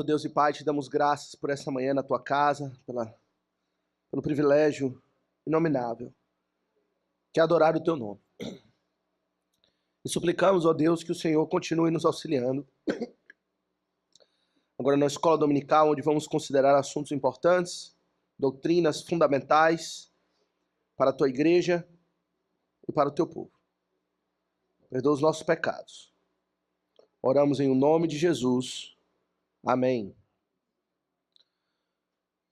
Santo Deus e Pai, te damos graças por essa manhã na tua casa, pelo privilégio inominável, que é adorar o teu nome. E suplicamos, ó Deus, que o Senhor continue nos auxiliando. Agora na escola dominical, onde vamos considerar assuntos importantes, doutrinas fundamentais para a tua igreja e para o teu povo. Perdoa os nossos pecados. Oramos em o nome de Jesus. Amém.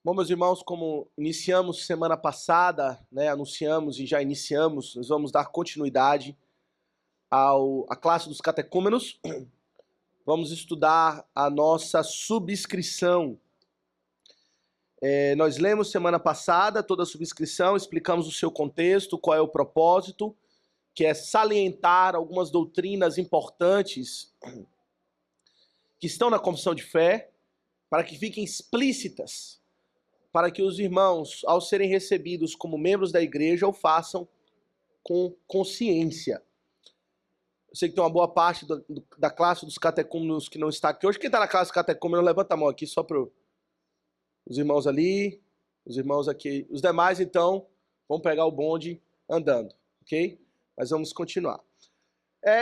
Bom, meus irmãos, como iniciamos semana passada, anunciamos e já iniciamos, nós vamos dar continuidade à classe dos catecúmenos. Vamos estudar a nossa subscrição. Nós lemos semana passada toda a subscrição, explicamos o seu contexto, qual é o propósito, que é salientar algumas doutrinas importantes que estão na confissão de fé, para que fiquem explícitas, para que os irmãos, ao serem recebidos como membros da igreja, o façam com consciência. Eu sei que tem uma boa parte da classe dos catecúmenos que não está aqui hoje. Quem está na classe dos catecúmenos, levanta a mão aqui, só para os irmãos ali, os irmãos aqui. Os demais, então, vão pegar o bonde andando, ok? Mas vamos continuar.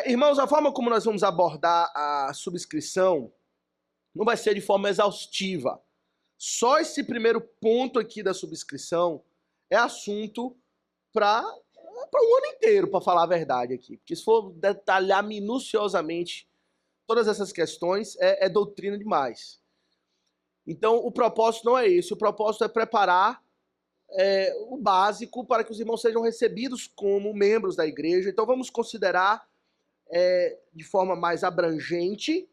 Irmãos, a forma como nós vamos abordar a subscrição não vai ser de forma exaustiva. Só esse primeiro ponto aqui da subscrição é assunto para um ano inteiro, para falar a verdade aqui. Porque se for detalhar minuciosamente todas essas questões, é doutrina demais. Então, o propósito não é esse. O propósito é preparar o básico para que os irmãos sejam recebidos como membros da igreja. Então, vamos considerar de forma mais abrangente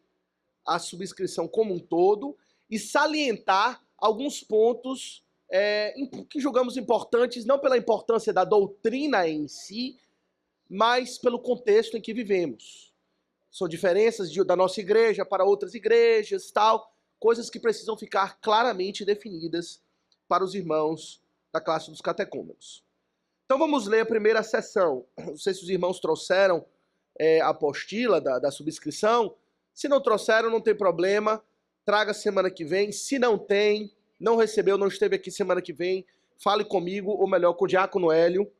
a subscrição como um todo e salientar alguns pontos que julgamos importantes, não pela importância da doutrina em si, mas pelo contexto em que vivemos. São diferenças da nossa igreja para outras igrejas, tal, coisas que precisam ficar claramente definidas para os irmãos da classe dos catecúmenos. Então vamos ler a primeira seção. Não sei se os irmãos trouxeram a apostila da subscrição. Se não trouxeram, não tem problema, traga semana que vem. Se não tem, não recebeu, não esteve aqui semana que vem, fale comigo, ou melhor, com o diácono Hélio,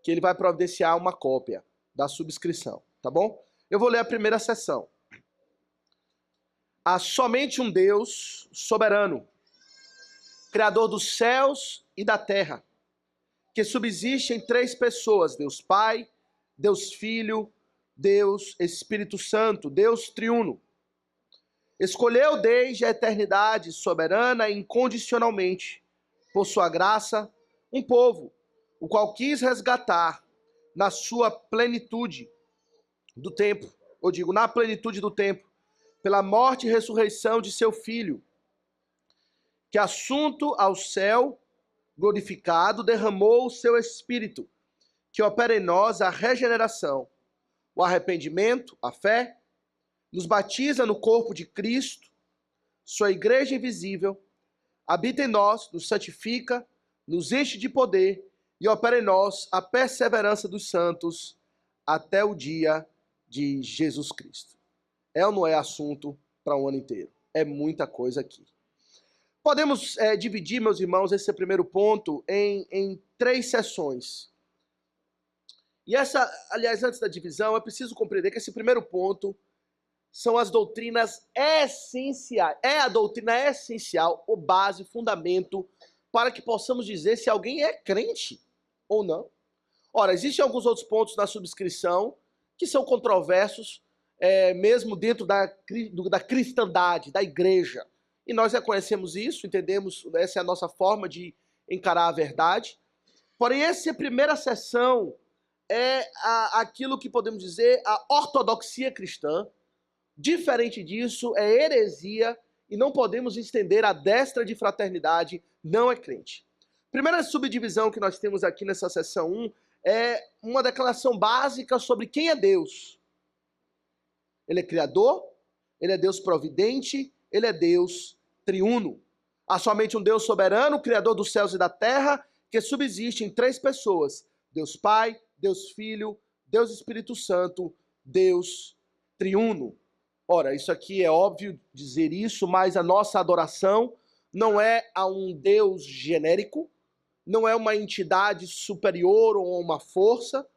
que ele vai providenciar uma cópia da subscrição, tá bom? Eu vou ler a primeira seção. Há somente um Deus soberano, Criador dos céus e da terra, que subsiste em três pessoas, Deus Pai, Deus Filho, Deus Espírito Santo, Deus triuno. Escolheu desde a eternidade soberana e incondicionalmente, por sua graça, um povo, o qual quis resgatar na sua plenitude do tempo, ou digo, na plenitude do tempo, pela morte e ressurreição de seu Filho, que assunto ao céu, glorificado, derramou o seu Espírito, que opera em nós a regeneração, o arrependimento, a fé, nos batiza no corpo de Cristo, sua igreja invisível, habita em nós, nos santifica, nos enche de poder e opera em nós a perseverança dos santos até o dia de Jesus Cristo. É ou não é assunto para um ano inteiro? É muita coisa aqui. Podemos dividir, meus irmãos, esse primeiro ponto em três sessões. E aliás, antes da divisão, é preciso compreender que esse primeiro ponto são as doutrinas essenciais. É a doutrina essencial, o base, fundamento, para que possamos dizer se alguém é crente ou não. Ora, existem alguns outros pontos na subscrição que são controversos, mesmo dentro da cristandade, da igreja. E nós reconhecemos isso, entendemos, essa é a nossa forma de encarar a verdade. Porém, essa primeira sessão é aquilo que podemos dizer a ortodoxia cristã. Diferente disso, é heresia e não podemos estender a destra de fraternidade, não é crente. Primeira subdivisão que nós temos aqui nessa sessão 1 é uma declaração básica sobre quem é Deus. Ele é criador, ele é Deus providente, ele é Deus triuno. Há somente um Deus soberano, criador dos céus e da terra, que subsiste em três pessoas: Deus Pai, Deus Filho, Deus Espírito Santo, Deus triuno. Ora, isso aqui é óbvio dizer isso, mas a nossa adoração não é a um Deus genérico, não é uma entidade superior ou uma força,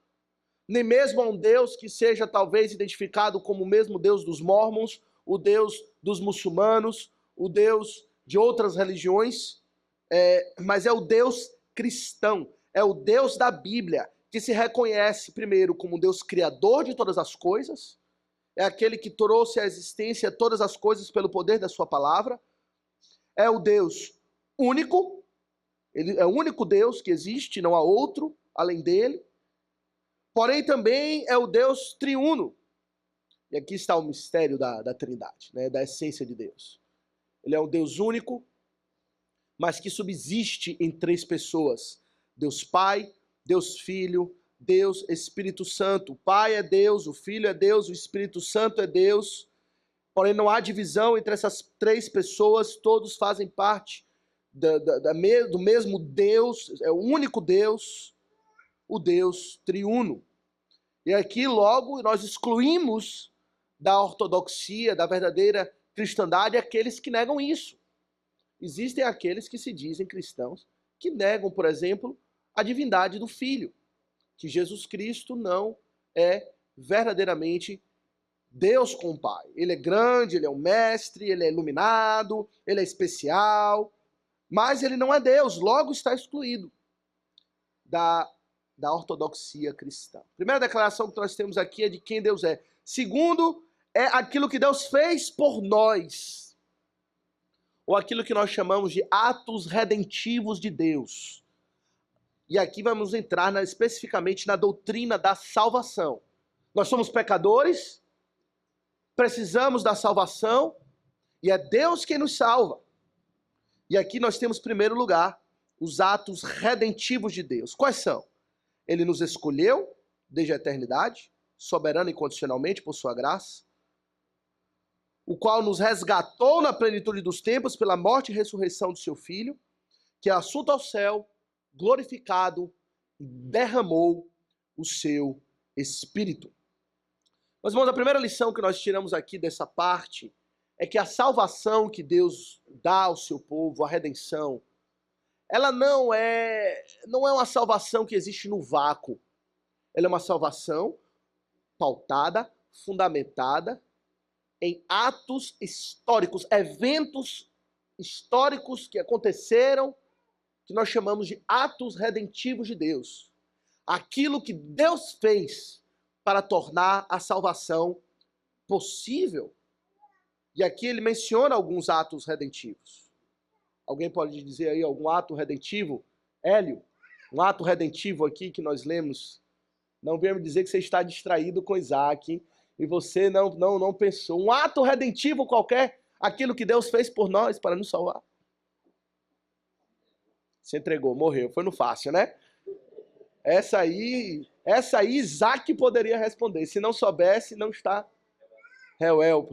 nem mesmo a um Deus que seja talvez identificado como o mesmo Deus dos Mórmons, o Deus dos muçulmanos, o Deus de outras religiões, mas é o Deus cristão, é o Deus da Bíblia, que se reconhece primeiro como Deus criador de todas as coisas, é aquele que trouxe à existência todas as coisas pelo poder da sua palavra, é o Deus único, ele é o único Deus que existe, não há outro além dele, porém também é o Deus triuno, e aqui está o mistério da Trindade, né, da essência de Deus. Ele é um Deus único, mas que subsiste em três pessoas, Deus Pai, Deus Filho, Deus Espírito Santo. O Pai é Deus, o Filho é Deus, o Espírito Santo é Deus. Porém, não há divisão entre essas três pessoas, todos fazem parte do mesmo Deus, é o único Deus, o Deus triuno. E aqui logo nós excluímos da ortodoxia, da verdadeira cristandade, aqueles que negam isso. Existem aqueles que se dizem cristãos, que negam, por exemplo, a divindade do Filho, que Jesus Cristo não é verdadeiramente Deus com o Pai. Ele é grande, ele é um mestre, ele é iluminado, ele é especial, mas ele não é Deus, logo está excluído da ortodoxia cristã. A primeira declaração que nós temos aqui é de quem Deus é. Segundo, é aquilo que Deus fez por nós, ou aquilo que nós chamamos de atos redentivos de Deus. E aqui vamos entrar especificamente na doutrina da salvação. Nós somos pecadores, precisamos da salvação, e é Deus quem nos salva. E aqui nós temos, em primeiro lugar, os atos redentivos de Deus. Quais são? Ele nos escolheu desde a eternidade, soberana e incondicionalmente por sua graça, o qual nos resgatou na plenitude dos tempos pela morte e ressurreição do seu Filho, que é assunto ao céu, glorificado, e derramou o seu Espírito. Meus irmãos, a primeira lição que nós tiramos aqui dessa parte é que a salvação que Deus dá ao seu povo, a redenção, ela não é uma salvação que existe no vácuo. Ela é uma salvação pautada, fundamentada em atos históricos, eventos históricos que aconteceram, que nós chamamos de atos redentivos de Deus. Aquilo que Deus fez para tornar a salvação possível. E aqui ele menciona alguns atos redentivos. Alguém pode dizer aí algum ato redentivo? Hélio, um ato redentivo aqui que nós lemos. Não venha me dizer que você está distraído com Isaac e você não pensou. Um ato redentivo qualquer, aquilo que Deus fez por nós para nos salvar. Se entregou, morreu. Foi no fácil, né? Essa aí Isaac poderia responder. Se não soubesse, não está. Reuel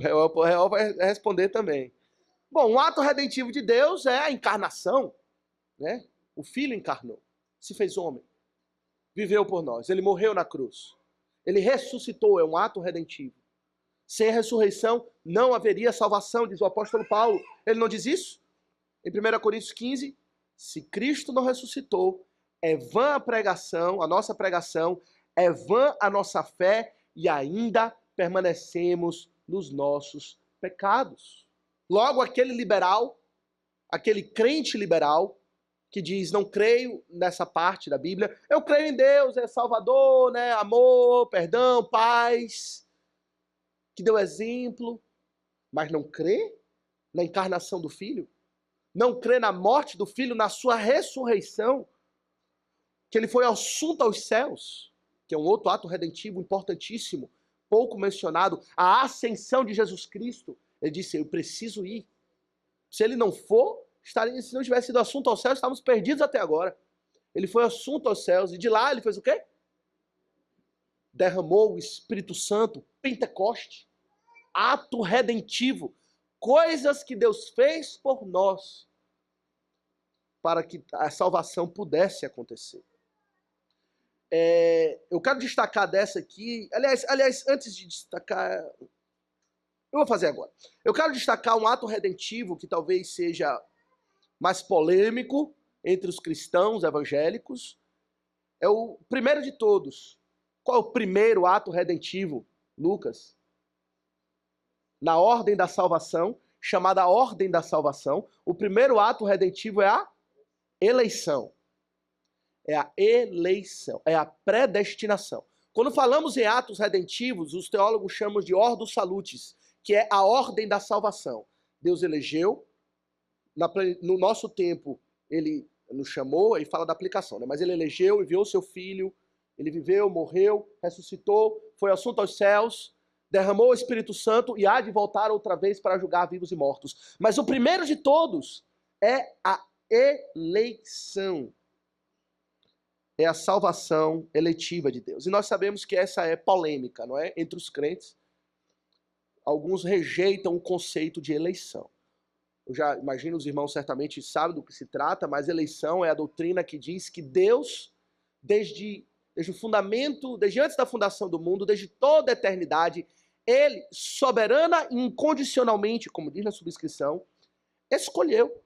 vai responder também. Bom, um ato redentivo de Deus é a encarnação, né? O Filho encarnou, se fez homem, viveu por nós, ele morreu na cruz, ele ressuscitou, é um ato redentivo. Sem a ressurreição não haveria salvação, diz o apóstolo Paulo. Ele não diz isso? Em 1 Coríntios 15, se Cristo não ressuscitou, é vã a pregação, a nossa pregação, é vã a nossa fé e ainda permanecemos nos nossos pecados. Logo, aquele liberal, aquele crente liberal, que diz, não creio nessa parte da Bíblia, eu creio em Deus, é Salvador, né, amor, perdão, paz, que deu exemplo, mas não crê na encarnação do Filho, não crê na morte do Filho, na sua ressurreição, que ele foi assunto aos céus, que é um outro ato redentivo importantíssimo, pouco mencionado, a ascensão de Jesus Cristo. Ele disse, eu preciso ir. Se ele não for, se não tivesse sido assunto aos céus, estávamos perdidos até agora. Ele foi assunto aos céus, e de lá ele fez o quê? Derramou o Espírito Santo, Pentecoste, ato redentivo, coisas que Deus fez por nós, para que a salvação pudesse acontecer. Eu quero destacar dessa aqui, aliás, antes de destacar, Eu vou fazer agora. Eu quero destacar um ato redentivo que talvez seja mais polêmico entre os cristãos evangélicos. É o primeiro de todos. Qual é o primeiro ato redentivo, Lucas? Na ordem da salvação, chamada ordem da salvação, o primeiro ato redentivo é a eleição. É a eleição, é a predestinação. Quando falamos em atos redentivos, os teólogos chamam de ordo salutis, que é a ordem da salvação. Deus elegeu, no nosso tempo ele nos chamou, aí fala da aplicação, né? Mas ele elegeu, enviou seu filho, ele viveu, morreu, ressuscitou, foi assunto aos céus, derramou o Espírito Santo e há de voltar outra vez para julgar vivos e mortos. Mas o primeiro de todos é a eleição. É a salvação eletiva de Deus. E nós sabemos que essa é polêmica, não é? Entre os crentes. Alguns rejeitam o conceito de eleição. Eu já imagino, os irmãos certamente sabem do que se trata, mas eleição é a doutrina que diz que Deus, desde o fundamento, desde antes da fundação do mundo, desde toda a eternidade, ele, soberana e incondicionalmente, como diz na subscrição, escolheu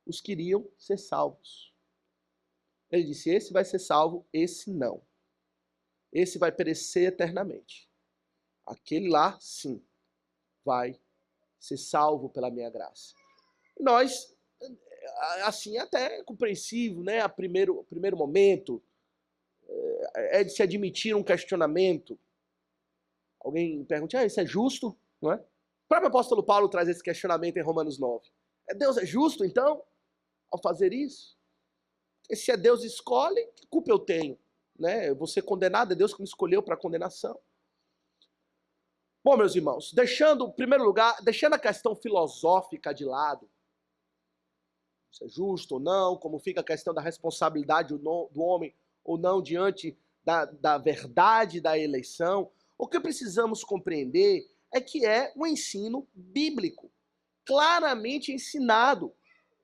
os que iriam ser salvos. Ele disse, esse vai ser salvo, esse não. Esse vai perecer eternamente. Aquele lá, sim, vai ser salvo pela minha graça. E nós, assim, até é compreensível, né? A primeiro momento, é de se admitir um questionamento. Alguém pergunta, isso é justo? Não é? O próprio apóstolo Paulo traz esse questionamento em Romanos 9. Deus é justo, então, ao fazer isso? E se é Deus escolhe, que culpa eu tenho? Né? Eu vou ser condenado, é Deus que me escolheu para a condenação. Bom, meus irmãos, deixando, em primeiro lugar, deixando a questão filosófica de lado, se é justo ou não, como fica a questão da responsabilidade do homem ou não diante da verdade da eleição, o que precisamos compreender é que é um ensino bíblico, claramente ensinado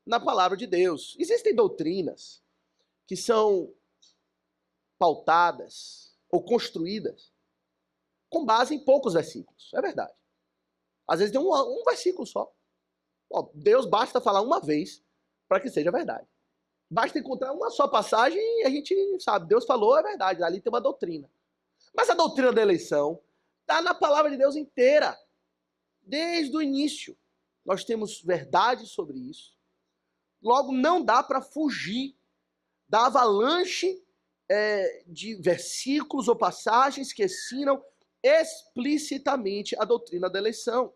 na palavra de Deus. Existem doutrinas que são pautadas ou construídas com base em poucos versículos, é verdade. Às vezes tem um versículo só. Deus basta falar uma vez para que seja verdade. Basta encontrar uma só passagem e a gente sabe, Deus falou, é verdade, ali tem uma doutrina. Mas a doutrina da eleição está na palavra de Deus inteira, desde o início. Nós temos verdade sobre isso. Logo, não dá para fugir da avalanche de versículos ou passagens que ensinam explicitamente a doutrina da eleição.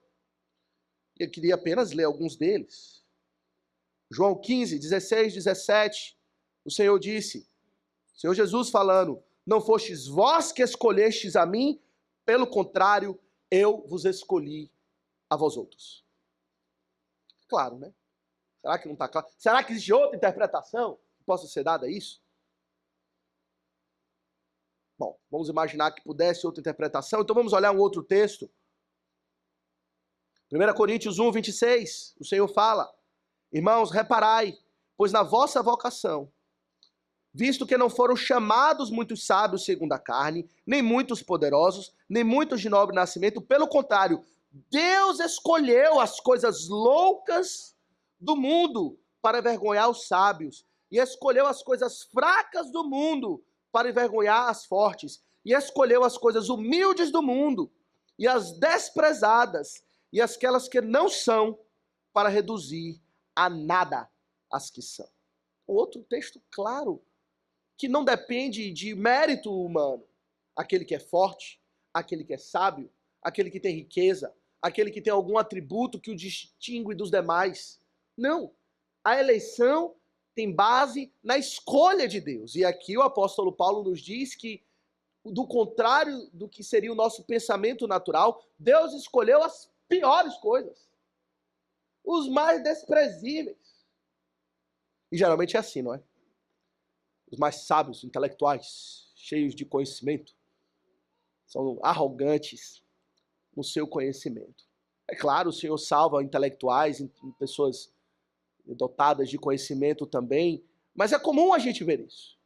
Eu queria apenas ler alguns deles. João 15, 16, 17, o Senhor disse, o Senhor Jesus falando, não fostes vós que escolhestes a mim, pelo contrário, eu vos escolhi a vós outros. Claro, né? Será que não está claro? Será que existe outra interpretação que possa ser dada a isso? Bom, vamos imaginar que pudesse outra interpretação, então vamos olhar um outro texto. 1 Coríntios 1, 26, o Senhor fala, irmãos, reparai, pois na vossa vocação, visto que não foram chamados muitos sábios segundo a carne, nem muitos poderosos, nem muitos de nobre nascimento, pelo contrário, Deus escolheu as coisas loucas do mundo para envergonhar os sábios, e escolheu as coisas fracas do mundo para envergonhar as fortes, e escolheu as coisas humildes do mundo, e as desprezadas, e aquelas que não são, para reduzir a nada as que são. Outro texto claro, que não depende de mérito humano. Aquele que é forte, aquele que é sábio, aquele que tem riqueza, aquele que tem algum atributo que o distingue dos demais. Não. A eleição tem base na escolha de Deus. E aqui o apóstolo Paulo nos diz que, do contrário do que seria o nosso pensamento natural, Deus escolheu as piores coisas, os mais desprezíveis. E geralmente é assim, não é? Os mais sábios, intelectuais, cheios de conhecimento, são arrogantes no seu conhecimento. É claro, o Senhor salva intelectuais, pessoas dotadas de conhecimento também, mas é comum a gente ver isso.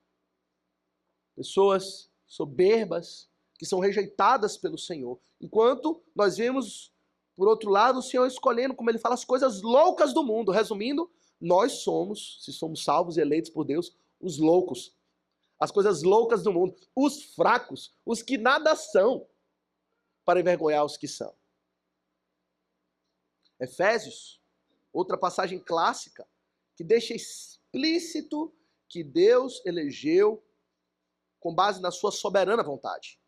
Pessoas soberbas que são rejeitadas pelo Senhor, enquanto nós vemos Por outro lado, o Senhor escolhendo, como ele fala, as coisas loucas do mundo. Resumindo, nós somos, se somos salvos e eleitos por Deus, os loucos. As coisas loucas do mundo. Os fracos, os que nada são, para envergonhar os que são. Efésios, outra passagem clássica, que deixa explícito que Deus elegeu com base na sua soberana vontade.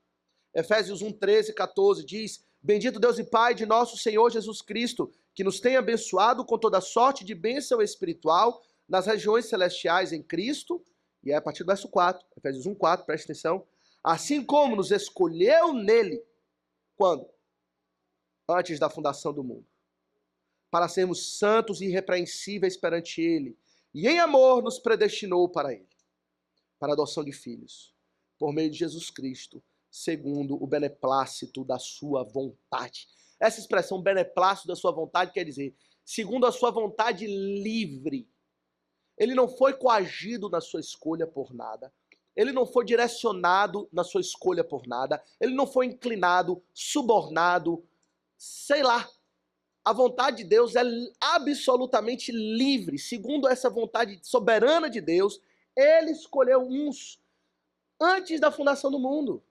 Efésios 1, 13, 14 diz: Bendito Deus e Pai de nosso Senhor Jesus Cristo, que nos tem abençoado com toda sorte de bênção espiritual nas regiões celestiais em Cristo. E é a partir do verso 4, Efésios 1, 4, preste atenção. Assim como nos escolheu nele, quando? Antes da fundação do mundo, para sermos santos e irrepreensíveis perante ele, e em amor nos predestinou para ele, para a adoção de filhos, por meio de Jesus Cristo, segundo o beneplácito da sua vontade. Essa expressão beneplácito da sua vontade quer dizer, segundo a sua vontade livre. Ele não foi coagido na sua escolha por nada. Ele não foi direcionado na sua escolha por nada. Ele não foi inclinado, subornado, sei lá. A vontade de Deus é absolutamente livre. Segundo essa vontade soberana de Deus, ele escolheu uns antes da fundação do mundo.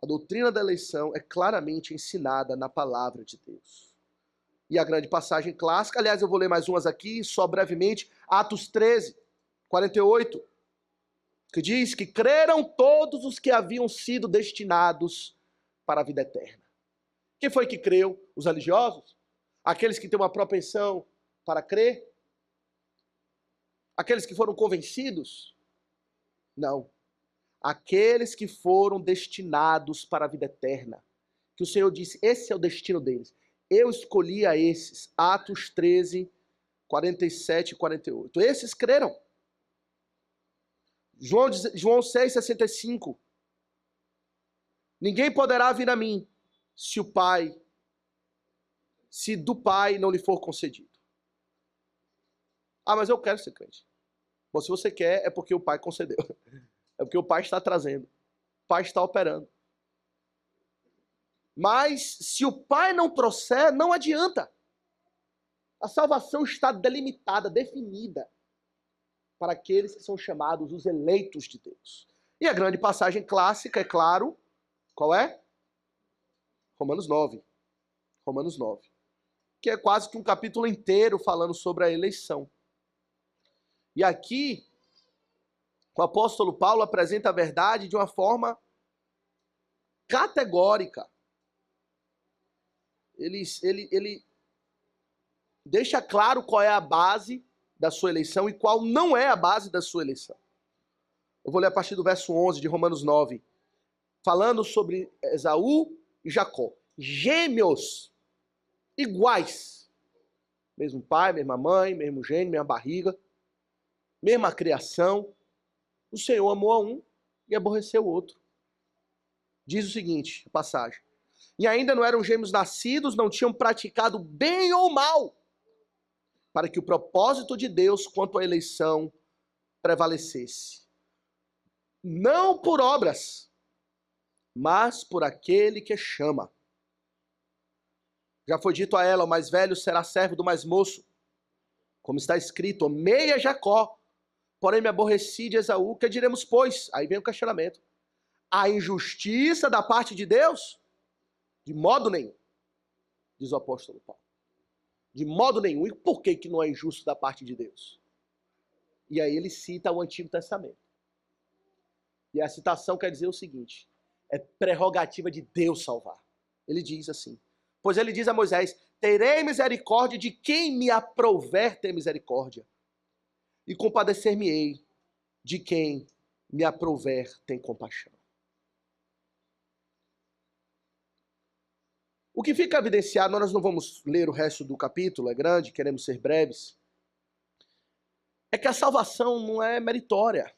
A doutrina da eleição é claramente ensinada na palavra de Deus. E a grande passagem clássica, aliás, eu vou ler mais umas aqui, só brevemente, Atos 13, 48, que diz que creram todos os que haviam sido destinados para a vida eterna. Quem foi que creu? Os religiosos? Aqueles que têm uma propensão para crer? Aqueles que foram convencidos? Não. Aqueles que foram destinados para a vida eterna. Que o Senhor disse, esse é o destino deles. Eu escolhi a esses. Atos 13, 47 e 48. Esses creram. João 6, 65. Ninguém poderá vir a mim se do Pai não lhe for concedido. Ah, mas eu quero ser crente. Bom, se você quer, é porque o Pai concedeu. É porque o Pai está trazendo. O Pai está operando. Mas se o Pai não trouxer, não adianta. A salvação está delimitada, definida para aqueles que são chamados os eleitos de Deus. E a grande passagem clássica, é claro, qual é? Romanos 9. Romanos 9. Que é quase que um capítulo inteiro falando sobre a eleição. E aqui, o apóstolo Paulo apresenta a verdade de uma forma categórica. Ele deixa claro qual é a base da sua eleição e qual não é a base da sua eleição. Eu vou ler a partir do verso 11 de Romanos 9, falando sobre Esaú e Jacó. Gêmeos iguais. Mesmo pai, mesma mãe, mesmo gênio, mesma barriga, mesma criação. O Senhor amou a um e aborreceu o outro. Diz o seguinte, a passagem. E ainda não eram gêmeos nascidos, não tinham praticado bem ou mal, para que o propósito de Deus quanto à eleição prevalecesse. Não por obras, mas por aquele que chama. Já foi dito a ela, o mais velho será servo do mais moço. Como está escrito, amei a Jacó, porém me aborreci de Esaú. Que diremos, pois? Aí vem o questionamento. A injustiça da parte de Deus? De modo nenhum, diz o apóstolo Paulo. De modo nenhum. E por que não é injusto da parte de Deus? E aí ele cita o Antigo Testamento. E a citação quer dizer o seguinte, é prerrogativa de Deus salvar. Ele diz assim, pois ele diz a Moisés, terei misericórdia de quem me aprouver ter misericórdia, e compadecer-me-ei de quem me aprouver ter compaixão. O que fica evidenciado, nós não vamos ler o resto do capítulo, é grande, queremos ser breves, é que a salvação não é meritória.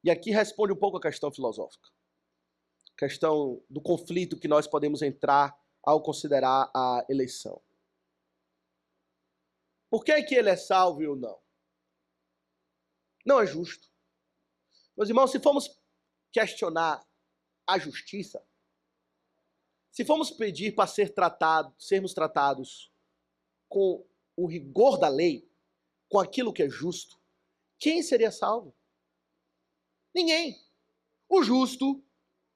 E aqui responde um pouco a questão filosófica. Questão do conflito que nós podemos entrar ao considerar a eleição. Por que ele é salvo ou não? Não é justo. Meus irmãos, se formos questionar a justiça, Se formos pedir para sermos tratados com o rigor da lei, com aquilo que é justo, quem seria salvo? Ninguém. O justo,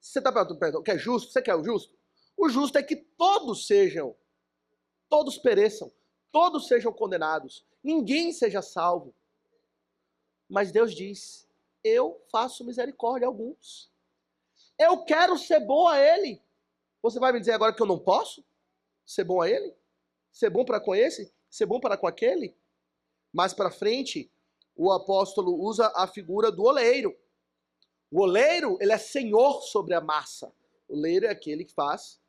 você está perguntando o que é justo? Você quer o justo? O justo é que todos pereçam, todos sejam condenados, ninguém seja salvo. Mas Deus diz, eu faço misericórdia a alguns. Eu quero ser bom a ele. Você vai me dizer agora que eu não posso ser bom a ele? Ser bom para com esse? Ser bom para com aquele? Mais para frente, o apóstolo usa a figura do oleiro. O oleiro, ele é senhor sobre a massa. O oleiro é aquele que faz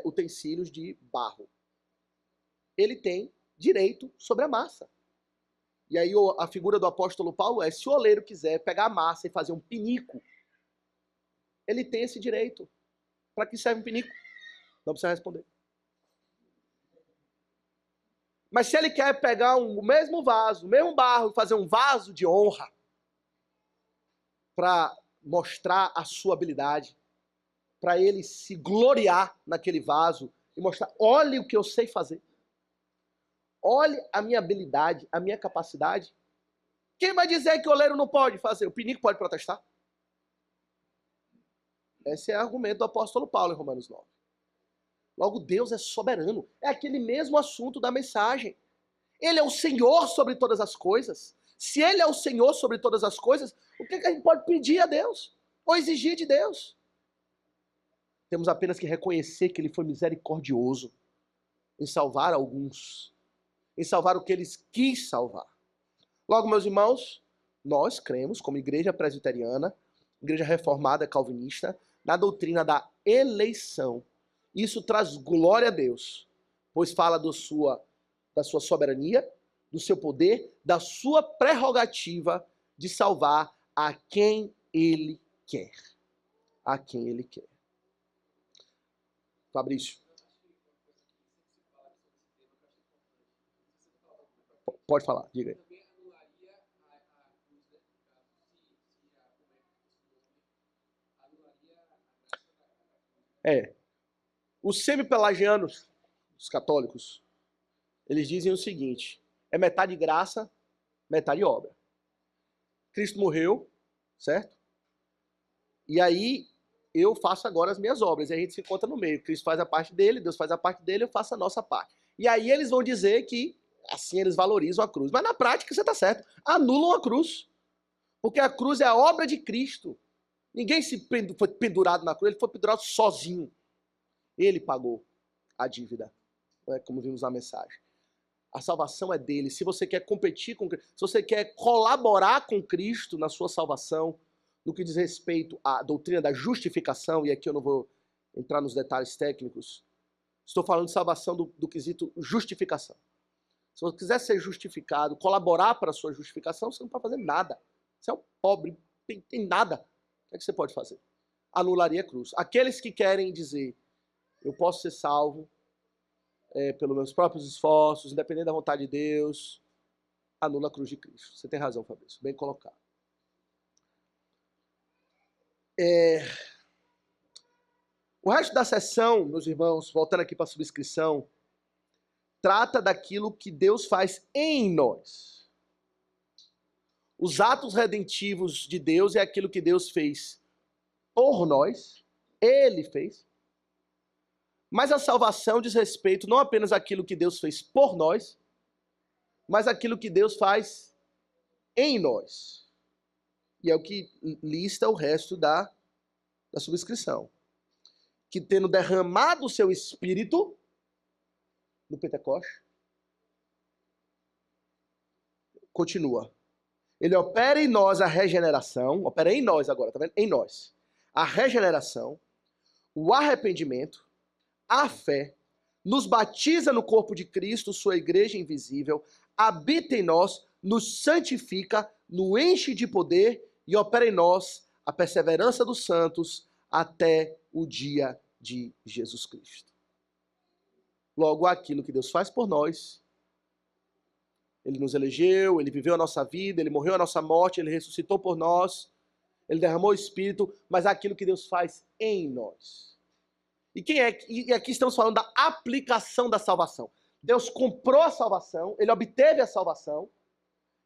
utensílios de barro. Ele tem direito sobre a massa. E aí a figura do apóstolo Paulo é, se o oleiro quiser pegar a massa e fazer um pinico, ele tem esse direito. Para que serve um pinico? Não precisa responder. Mas se ele quer pegar o mesmo vaso, o mesmo barro e fazer um vaso de honra para mostrar a sua habilidade, para ele se gloriar naquele vaso e mostrar, olha o que eu sei fazer. Olhe a minha habilidade, a minha capacidade. Quem vai dizer que o oleiro não pode fazer? O pinico pode protestar? Esse é o argumento do apóstolo Paulo em Romanos 9. Logo, Deus é soberano. É aquele mesmo assunto da mensagem. Ele é o Senhor sobre todas as coisas. Se Ele é o Senhor sobre todas as coisas, o que a gente pode pedir a Deus? Ou exigir de Deus? Temos apenas que reconhecer que Ele foi misericordioso em salvar alguns. Em salvar o que Ele quis salvar. Logo, meus irmãos, nós cremos, como igreja presbiteriana, igreja reformada calvinista, na doutrina da eleição. Isso traz glória a Deus, pois fala da sua soberania, do seu poder, da sua prerrogativa de salvar a quem Ele quer. A quem Ele quer. Fabrício. Pode falar, diga aí. Os semi-pelagianos, os católicos, eles dizem o seguinte, é metade graça, metade obra. Cristo morreu, certo? E aí eu faço agora as minhas obras, e a gente se encontra no meio. Cristo faz a parte dele, Deus faz a parte dele, eu faço a nossa parte. E aí eles vão dizer que assim eles valorizam a cruz. Mas na prática você está certo, anulam a cruz. Porque a cruz é a obra de Cristo. Ninguém foi pendurado na cruz, ele foi pendurado sozinho. Ele pagou a dívida, como vimos na mensagem. A salvação é dele. Se você quer competir com Cristo, se você quer colaborar com Cristo na sua salvação, no que diz respeito à doutrina da justificação, e aqui eu não vou entrar nos detalhes técnicos, estou falando de salvação do quesito justificação. Se você quiser ser justificado, colaborar para a sua justificação, você não pode fazer nada. Você é um pobre, tem nada. O que é que você pode fazer? Anularia a cruz. Aqueles que querem dizer, eu posso ser salvo pelos meus próprios esforços, independente da vontade de Deus, anula a cruz de Cristo. Você tem razão, Fabrício, bem colocado. O resto da sessão, meus irmãos, voltando aqui para a subscrição, trata daquilo que Deus faz em nós. Os atos redentivos de Deus é aquilo que Deus fez por nós, Ele fez. Mas a salvação diz respeito não apenas àquilo que Deus fez por nós, mas àquilo que Deus faz em nós. E é o que lista o resto da subscrição. Que tendo derramado o seu Espírito no Pentecoste, continua. Ele opera em nós a regeneração, opera em nós agora, tá vendo? Em nós. A regeneração, o arrependimento, a fé, nos batiza no corpo de Cristo, sua igreja invisível, habita em nós, nos santifica, nos enche de poder e opera em nós a perseverança dos santos até o dia de Jesus Cristo. Logo, aquilo que Deus faz por nós, Ele nos elegeu, Ele viveu a nossa vida, Ele morreu a nossa morte, Ele ressuscitou por nós, Ele derramou o Espírito, mas aquilo que Deus faz em nós. E aqui estamos falando da aplicação da salvação. Deus comprou a salvação, ele obteve a salvação,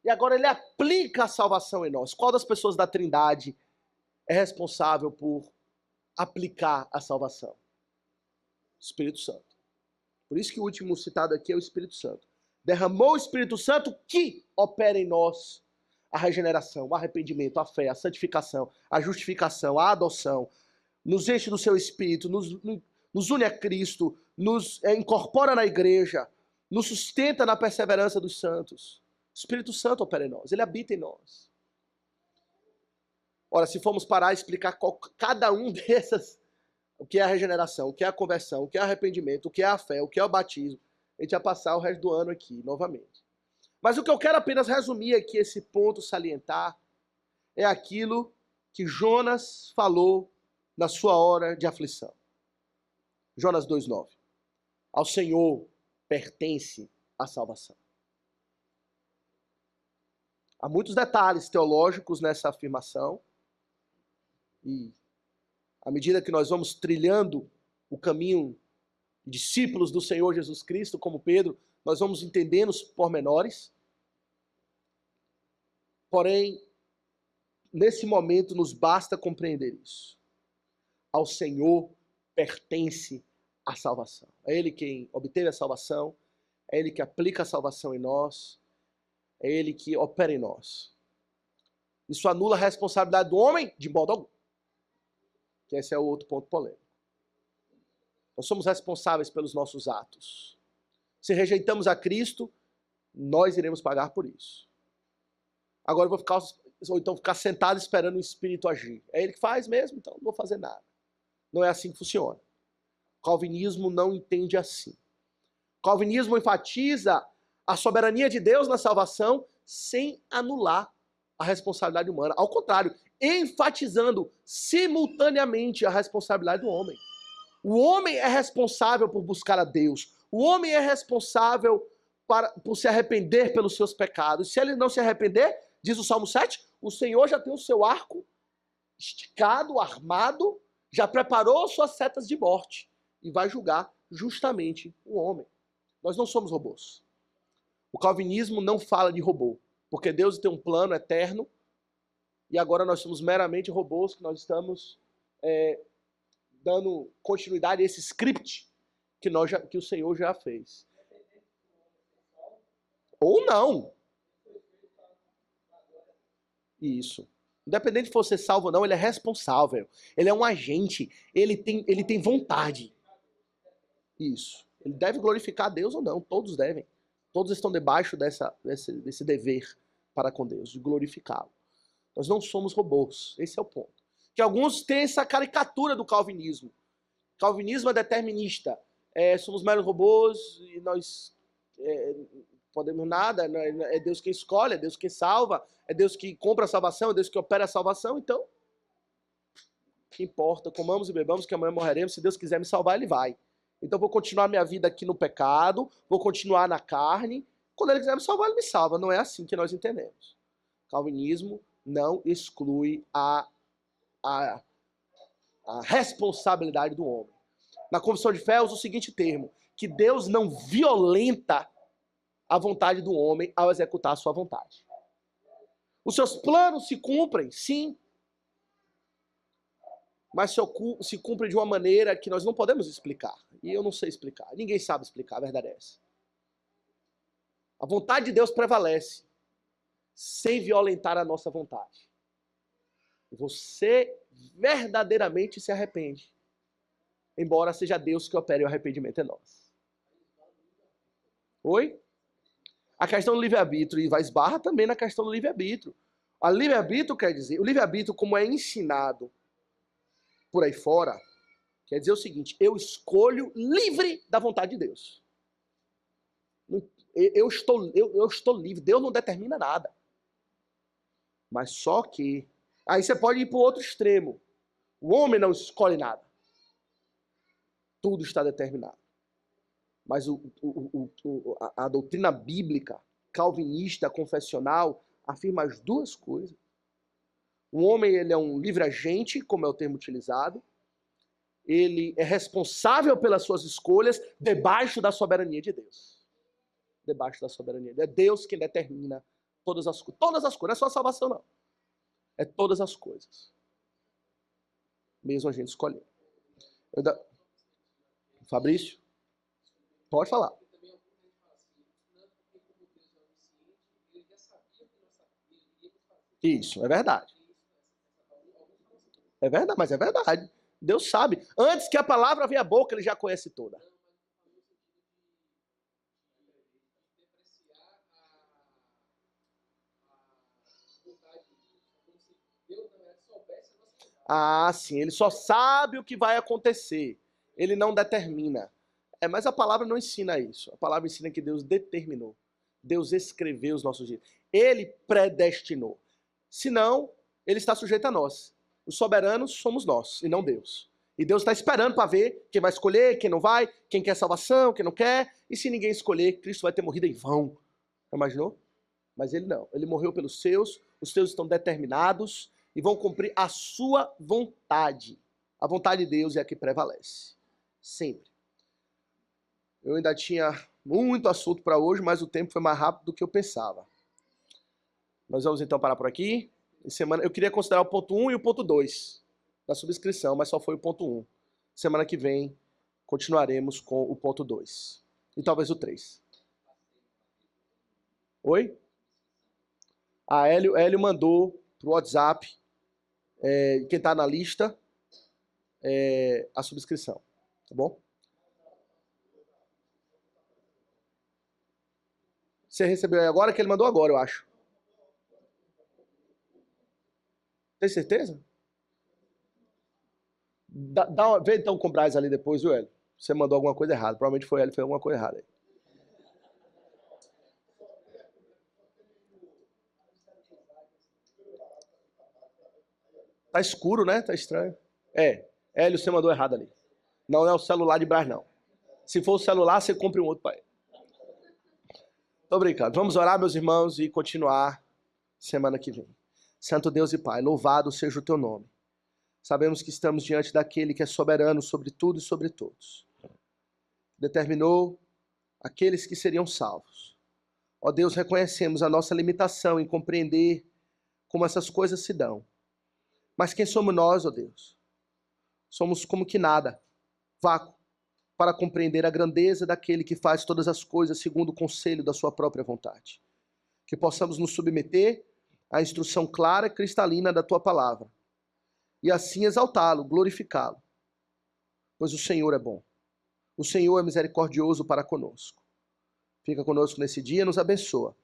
e agora ele aplica a salvação em nós. Qual das pessoas da Trindade é responsável por aplicar a salvação? Espírito Santo. Por isso que o último citado aqui é o Espírito Santo. Derramou o Espírito Santo que opera em nós a regeneração, o arrependimento, a fé, a santificação, a justificação, a adoção. Nos enche do seu Espírito, nos une a Cristo, nos incorpora na igreja, nos sustenta na perseverança dos santos. O Espírito Santo opera em nós, ele habita em nós. Ora, se formos parar a explicar cada um dessas, o que é a regeneração, o que é a conversão, o que é o arrependimento, o que é a fé, o que é o batismo, a gente vai passar o resto do ano aqui, novamente. Mas o que eu quero apenas resumir aqui, esse ponto salientar, é aquilo que Jonas falou na sua hora de aflição. Jonas 2,9. Ao Senhor pertence a salvação. Há muitos detalhes teológicos nessa afirmação, e à medida que nós vamos trilhando o caminho de discípulos do Senhor Jesus Cristo, como Pedro, nós vamos entendendo os pormenores. Porém, nesse momento nos basta compreender isso. Ao Senhor pertence a salvação. É Ele quem obteve a salvação, é Ele que aplica a salvação em nós, é Ele que opera em nós. Isso anula a responsabilidade do homem? De modo algum. Que esse é o outro ponto polêmico. Nós somos responsáveis pelos nossos atos. Se rejeitamos a Cristo, nós iremos pagar por isso. Agora eu vou ficar sentado esperando o Espírito agir. É Ele que faz mesmo, então não vou fazer nada. Não é assim que funciona. O calvinismo não entende assim. O calvinismo enfatiza a soberania de Deus na salvação sem anular a responsabilidade humana. Ao contrário, enfatizando simultaneamente a responsabilidade do homem. O homem é responsável por buscar a Deus. O homem é responsável por se arrepender pelos seus pecados. Se ele não se arrepender, diz o Salmo 7, o Senhor já tem o seu arco esticado, armado, já preparou suas setas de morte e vai julgar justamente o homem. Nós não somos robôs. O calvinismo não fala de robô, porque Deus tem um plano eterno e agora nós somos meramente robôs que nós estamos dando continuidade a esse script que o Senhor já fez. Ou não. Isso. Independente de for ser salvo ou não, ele é responsável. Ele é um agente. Ele tem vontade. Isso. Ele deve glorificar a Deus ou não. Todos devem. Todos estão debaixo desse dever para com Deus, de glorificá-lo. Nós não somos robôs. Esse é o ponto. Que alguns têm essa caricatura do calvinismo. Calvinismo é determinista. Somos meros robôs e nós podemos nada. É Deus quem escolhe, é Deus quem salva, é Deus que compra a salvação, é Deus que opera a salvação. Então, o que importa? Comamos e bebamos que amanhã morreremos. Se Deus quiser me salvar, Ele vai. Então vou continuar minha vida aqui no pecado, vou continuar na carne. Quando Ele quiser me salvar, Ele me salva. Não é assim que nós entendemos. Calvinismo não exclui a responsabilidade do homem. Na confissão de fé usa o seguinte termo, que Deus não violenta a vontade do homem ao executar a sua vontade. Os seus planos se cumprem, sim, mas se cumprem de uma maneira que nós não podemos explicar. E eu não sei explicar. Ninguém sabe explicar, a verdade é essa. A vontade de Deus prevalece, sem violentar a nossa vontade. Você verdadeiramente se arrepende, embora seja Deus que opere o arrependimento em nós. Oi? A questão do livre-arbítrio, e vai esbarra também na questão do livre-arbítrio. O livre-arbítrio quer dizer, o livre-arbítrio como é ensinado por aí fora, quer dizer o seguinte, eu escolho livre da vontade de Deus. Eu estou livre, Deus não determina nada. Mas só que, aí você pode ir para o outro extremo. O homem não escolhe nada. Tudo está determinado. Mas a doutrina bíblica, calvinista, confessional, afirma as duas coisas. O homem ele é um livre agente, como é o termo utilizado, ele é responsável pelas suas escolhas debaixo da soberania de Deus. Debaixo da soberania. É Deus quem determina todas as coisas. Todas as coisas. Não é só a salvação, não. É todas as coisas. Mesmo a gente escolher. Fabrício? Pode falar. Isso, é verdade. É verdade, mas é verdade. Deus sabe. Antes que a palavra venha à boca, ele já conhece toda. Ah, sim, ele só sabe o que vai acontecer. Ele não determina. Mas a palavra não ensina isso. A palavra ensina que Deus determinou. Deus escreveu os nossos dias. Ele predestinou. Senão, ele está sujeito a nós. Os soberanos somos nós, e não Deus. E Deus está esperando para ver quem vai escolher, quem não vai, quem quer salvação, quem não quer. E se ninguém escolher, Cristo vai ter morrido em vão. Imaginou? Mas ele não. Ele morreu pelos seus, os seus estão determinados e vão cumprir a sua vontade. A vontade de Deus é a que prevalece. Sempre. Eu ainda tinha muito assunto para hoje, mas o tempo foi mais rápido do que eu pensava. Nós vamos então parar por aqui. Eu queria considerar o ponto 1 e o ponto 2 da subscrição, mas só foi o ponto 1. Semana que vem continuaremos com o ponto 2. E talvez o 3. Oi? A Hélio mandou pro WhatsApp, quem está na lista, a subscrição. Tá bom? Você recebeu aí agora? Que ele mandou agora, eu acho. Tem certeza? Vê então com o Braz ali depois, viu, Hélio? Você mandou alguma coisa errada. Provavelmente foi ele que fez alguma coisa errada aí. Tá escuro, né? Tá estranho. Hélio, você mandou errado ali. Não é o celular de Braz, não. Se for o celular, você compre um outro para ele. Tô brincando. Vamos orar, meus irmãos, e continuar semana que vem. Santo Deus e Pai, louvado seja o teu nome. Sabemos que estamos diante daquele que é soberano sobre tudo e sobre todos. Determinou aqueles que seriam salvos. Ó Deus, reconhecemos a nossa limitação em compreender como essas coisas se dão. Mas quem somos nós, ó Deus? Somos como que nada, vácuo, para compreender a grandeza daquele que faz todas as coisas segundo o conselho da sua própria vontade. Que possamos nos submeter à instrução clara e cristalina da tua palavra. E assim exaltá-lo, glorificá-lo. Pois o Senhor é bom. O Senhor é misericordioso para conosco. Fica conosco nesse dia, nos abençoa.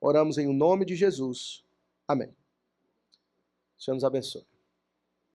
Oramos em nome de Jesus. Amém. O Senhor nos abençoe.